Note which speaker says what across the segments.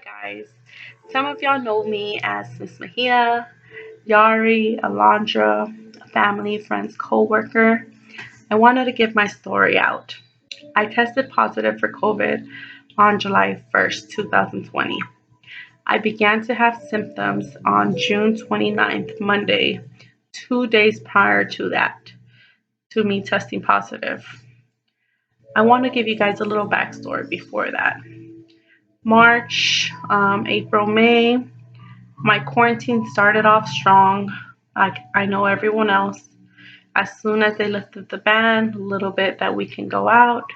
Speaker 1: guys. Some of y'all know me as Miss Mahia, Yari, Alondra, family, friends, co-worker. I wanted to give my story out. I tested positive for COVID on July 1st, 2020. I began to have symptoms on June 29th, Monday, 2 days prior to that, to me testing positive. I want to give you guys a little backstory before that. March, April, May, my quarantine started off strong. Like I know everyone else. As soon as they lifted the ban, a little bit that we can go out,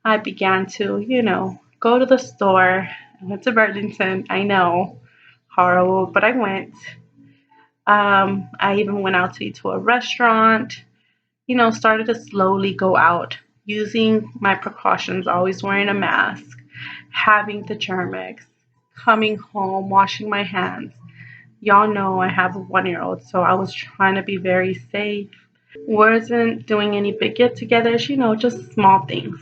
Speaker 1: I began to, go to the store. I went to Burlington. I know, horrible, but I went. I even went out to eat to a restaurant. Started to slowly go out using my precautions, always wearing a mask, having the Germ-X, coming home, washing my hands. Y'all know I have a 1-year-old, so I was trying to be very safe. Wasn't doing any big get-togethers, just small things.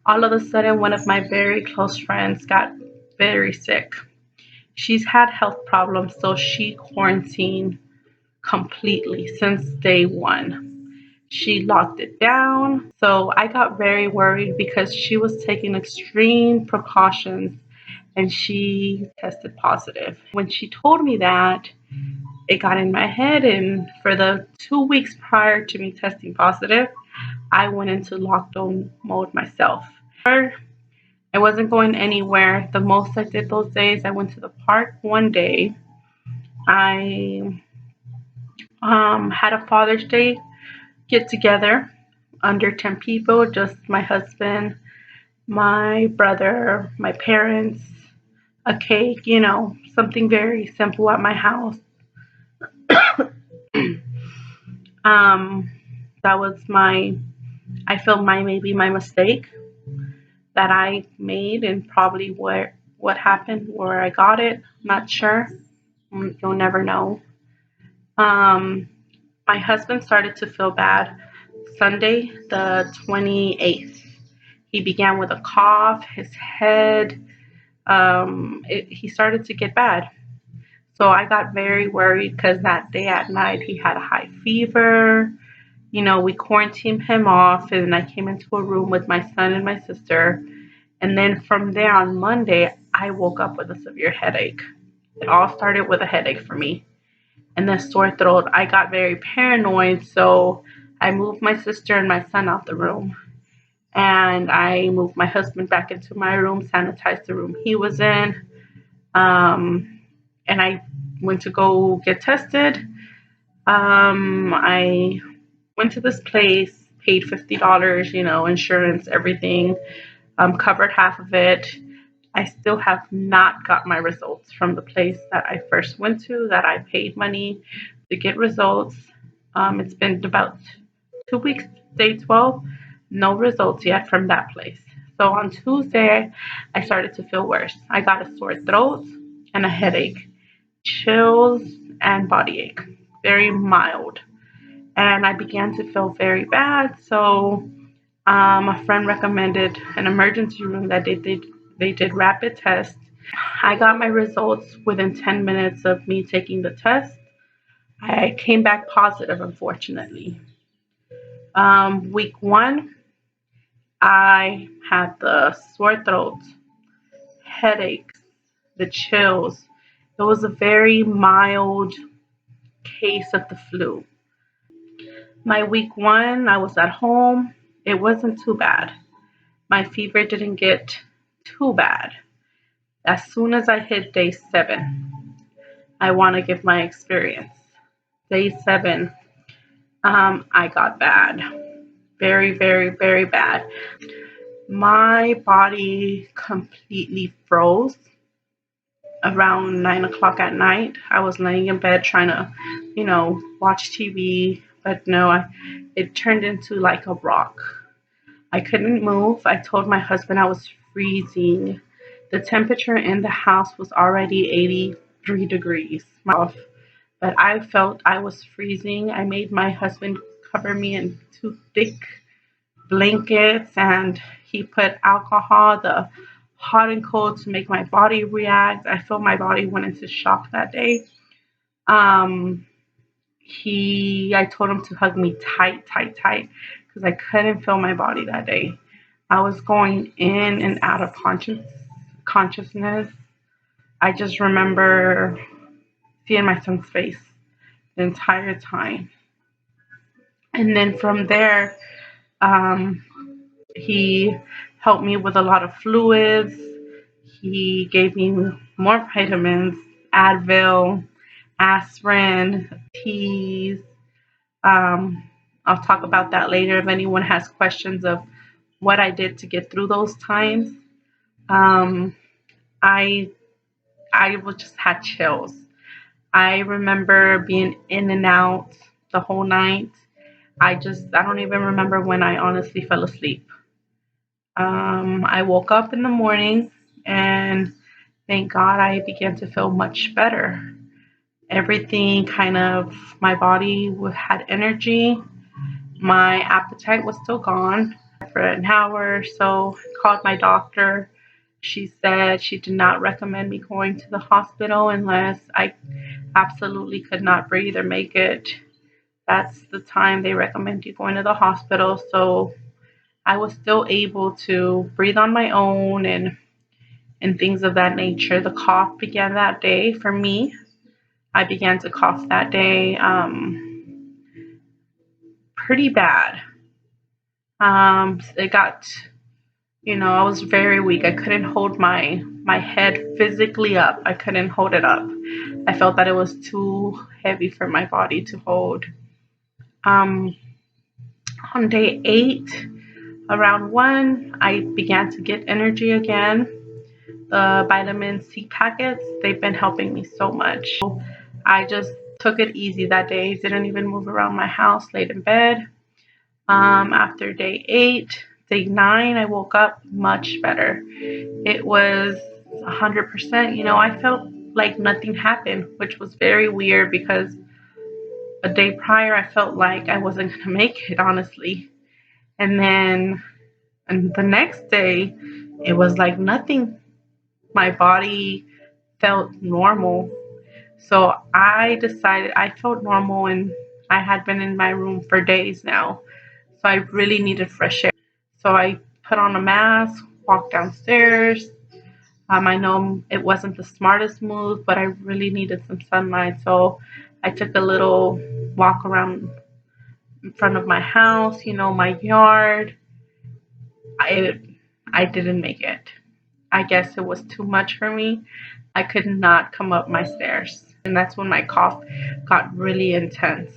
Speaker 1: All of a sudden, one of my very close friends got very sick. She's had health problems, so she quarantined completely since day one. She locked it down. So I got very worried because she was taking extreme precautions and she tested positive. When she told me that, it got in my head, and for the 2 weeks prior to me testing positive, I went into lockdown mode myself. I wasn't going anywhere. The most I did those days, I went to the park one day. I had a Father's Day get together under 10 people, just my husband, my brother, my parents, a cake, something very simple at my house. That was I feel maybe my mistake that I made, and probably what happened, where I got it. Not sure. You'll never know. My husband started to feel bad Sunday, the 28th. He began with a cough, his head. He started to get bad. So I got very worried because that day at night he had a high fever. We quarantined him off, and I came into a room with my son and my sister. And then from there on Monday, I woke up with a severe headache. It all started with a headache for me. And then sore throat. I got very paranoid, so I moved my sister and my son out the room. And I moved my husband back into my room, sanitized the room he was in. And I went to go get tested. I went to this place, paid $50, insurance, everything, covered half of it. I still have not got my results from the place that I first went to, that I paid money to get results. It's been about 2 weeks, day 12, no results yet from that place. So on Tuesday, I started to feel worse. I got a sore throat and a headache, chills and body ache, very mild. And I began to feel very bad. So a friend recommended an emergency room that they did rapid tests. I got my results within 10 minutes of me taking the test. I came back positive, unfortunately. Week 1, I had the sore throat, headaches, the chills. It was a very mild case of the flu. My week 1, I was at home. It wasn't too bad. My fever didn't get too bad. As soon as I hit day 7, I want to give my experience. Day 7, I got bad. Very, very, very bad. My body completely froze around 9 o'clock at night. I was laying in bed trying to, watch TV, but no, it turned into like a rock. I couldn't move. I told my husband I was freezing. The temperature in the house was already 83 degrees, but I felt I was freezing. I made my husband cover me in 2 thick blankets, and he put alcohol, the hot and cold to make my body react. I felt my body went into shock that day. Um, I told him to hug me tight, tight, tight, because I couldn't feel my body that day. I was going in and out of consciousness. I just remember seeing my son's face the entire time. And then from there, um, he helped me with a lot of fluids. He gave me more vitamins, Advil, aspirin, teas. Um, I'll talk about that later if anyone has questions of what I did to get through those times. Um, I I was just had chills. I remember being in and out the whole night. I don't even remember when I honestly fell asleep. I woke up in the morning and thank God I began to feel much better. Everything kind of, my body had energy. My appetite was still gone for an hour or so. I called my doctor. She said she did not recommend me going to the hospital unless I absolutely could not breathe or make it. That's the time they recommend you going to the hospital. So I was still able to breathe on my own and things of that nature. The cough began that day for me. I began to cough that day pretty bad. It got, I was very weak. I couldn't hold my head physically up. I couldn't hold it up. I felt that it was too heavy for my body to hold. Um, on day 8, around 1, I began to get energy again. The vitamin C packets, they've been helping me so much. I just took it easy that day, didn't even move around my house, laid in bed. After day 8, day 9, I woke up much better. It was 100%. I felt like nothing happened, which was very weird because a day prior I felt like I wasn't going to make it, honestly. And the next day, it was like nothing. My body felt normal. So I decided I felt normal and I had been in my room for days now. So I really needed fresh air. So I put on a mask, walked downstairs. I know it wasn't the smartest move, but I really needed some sunlight. So I took a little walk around in front of my house, my yard. I, I didn't make it. I guess it was too much for me. I could not come up my stairs. And that's when my cough got really intense.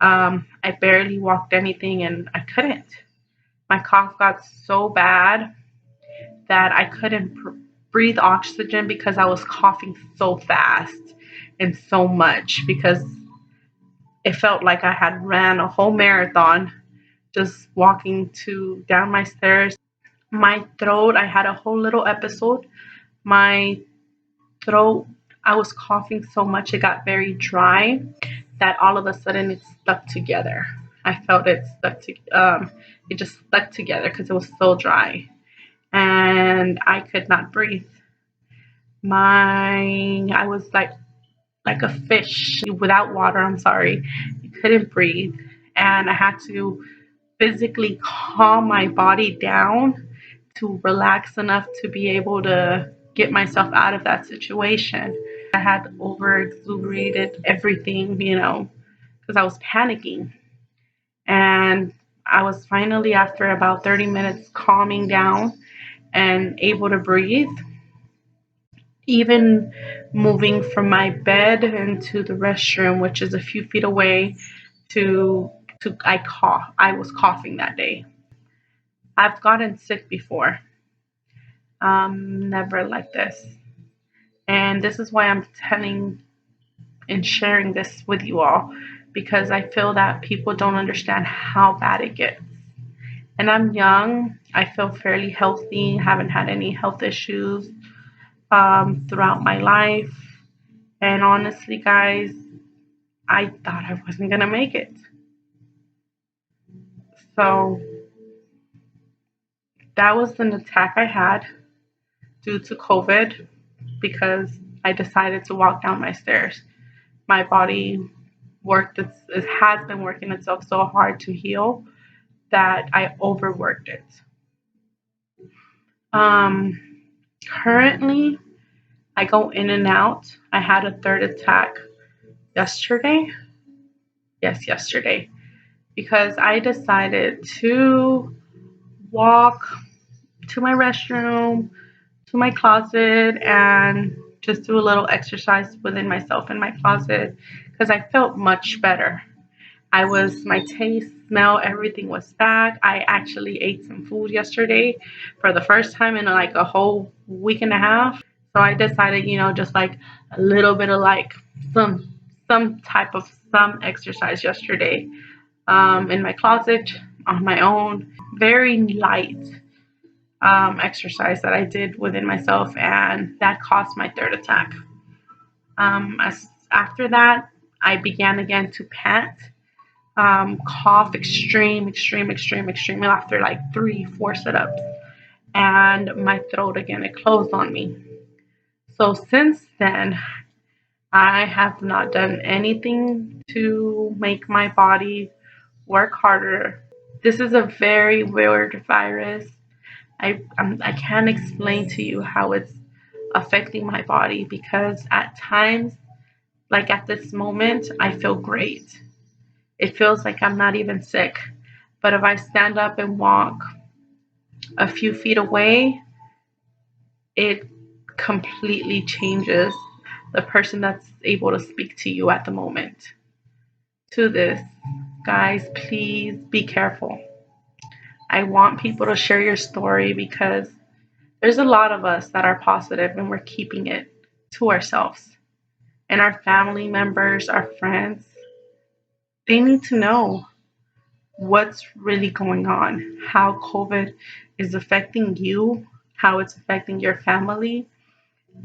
Speaker 1: I barely walked anything and I couldn't. My cough got so bad that I couldn't breathe oxygen because I was coughing so fast and so much because it felt like I had ran a whole marathon just walking down my stairs. My throat, I had a whole little episode. My throat, I was coughing so much it got very dry that all of a sudden it stuck together. I felt it just stuck together because it was so dry and I could not breathe. I was like a fish without water. I'm sorry, I couldn't breathe, and I had to physically calm my body down to relax enough to be able to get myself out of that situation. I had over exuberated everything, because I was panicking. And I was finally, after about 30 minutes, calming down and able to breathe. Even moving from my bed into the restroom, which is a few feet away, I was coughing that day. I've gotten sick before. Never like this. And this is why I'm telling and sharing this with you all, because I feel that people don't understand how bad it gets. And I'm young. I feel fairly healthy, haven't had any health issues throughout my life. And honestly, guys, I thought I wasn't going to make it. So that was an attack I had. due to COVID because I decided to walk down my stairs. My body it has been working itself so hard to heal that I overworked it. Um, Currently, I go in and out. I had a third attack yesterday. Yes, yesterday. Because I decided to walk to my restroom, to my closet, and just do a little exercise within myself in my closet because I felt much better. My taste, smell, everything was back. I actually ate some food yesterday for the first time in like a whole week and a half. So I decided, just like a little bit of like some some type of some exercise yesterday in my closet on my own. Very light exercise that I did within myself, and that caused my third attack. After that, I began again to pant, cough extreme after like 3, 4 sit-ups, and my throat again, it closed on me. So since then, I have not done anything to make my body work harder. This is a very weird virus. I can't explain to you how it's affecting my body because at times, like at this moment, I feel great. It feels like I'm not even sick. But if I stand up and walk a few feet away, it completely changes the person that's able to speak to you at the moment. To this, guys, please be careful. I want people to share your story because there's a lot of us that are positive and we're keeping it to ourselves. And our family members, our friends, they need to know what's really going on, how COVID is affecting you, how it's affecting your family,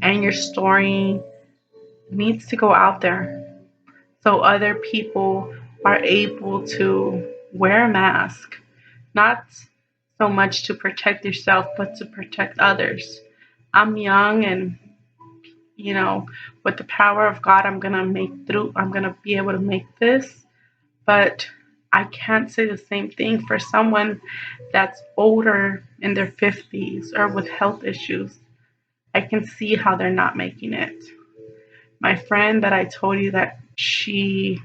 Speaker 1: and your story needs to go out there so other people are able to wear a mask, not so much to protect yourself, but to protect others. I'm young and with the power of God, I'm gonna be able to make this. But I can't say the same thing for someone that's older in their 50s or with health issues. I can see how they're not making it. My friend that I told you that she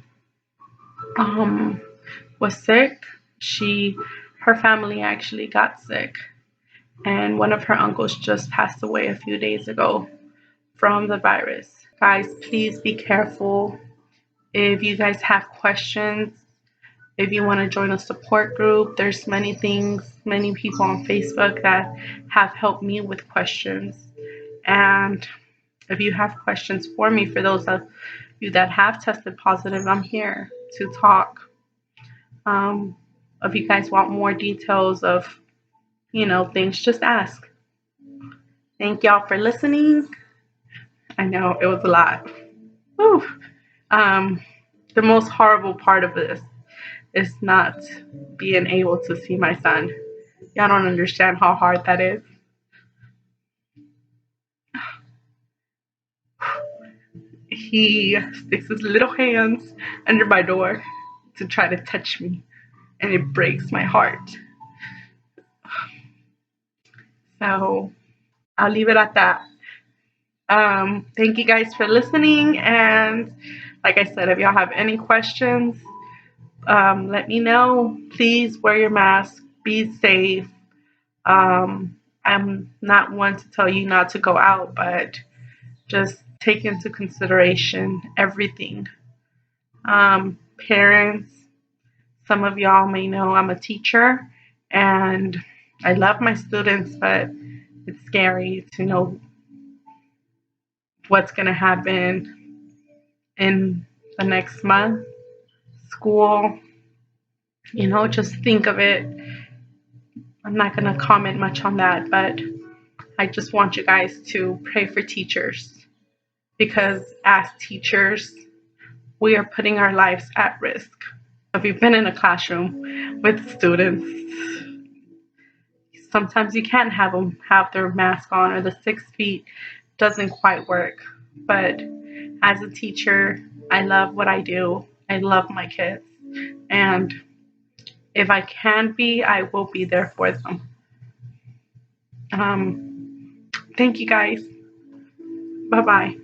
Speaker 1: um, was sick, her family actually got sick, and one of her uncles just passed away a few days ago from the virus. Guys, please be careful. If you guys have questions, if you want to join a support group, there's many things, many people on Facebook that have helped me with questions. And if you have questions for me, for those of you that have tested positive, I'm here to talk. Um, if you guys want more details of, things, just ask. Thank y'all for listening. I know it was a lot. Whew. Um, the most horrible part of this is not being able to see my son. Y'all don't understand how hard that is. He sticks his little hands under my door to try to touch me, and it breaks my heart. So I'll leave it at that. Thank you guys for listening. And like I said, if y'all have any questions, let me know. Please wear your mask. Be safe. I'm not one to tell you not to go out, but just take into consideration everything. Parents, some of y'all may know I'm a teacher and I love my students, but it's scary to know what's going to happen in the next month. School, just think of it. I'm not going to comment much on that, but I just want you guys to pray for teachers because as teachers, we are putting our lives at risk. If you've been in a classroom with students, sometimes you can't have them have their mask on, or the 6 feet doesn't quite work. But as a teacher, I love what I do. I love my kids. And if I can be, I will be there for them. Thank you guys. Bye bye.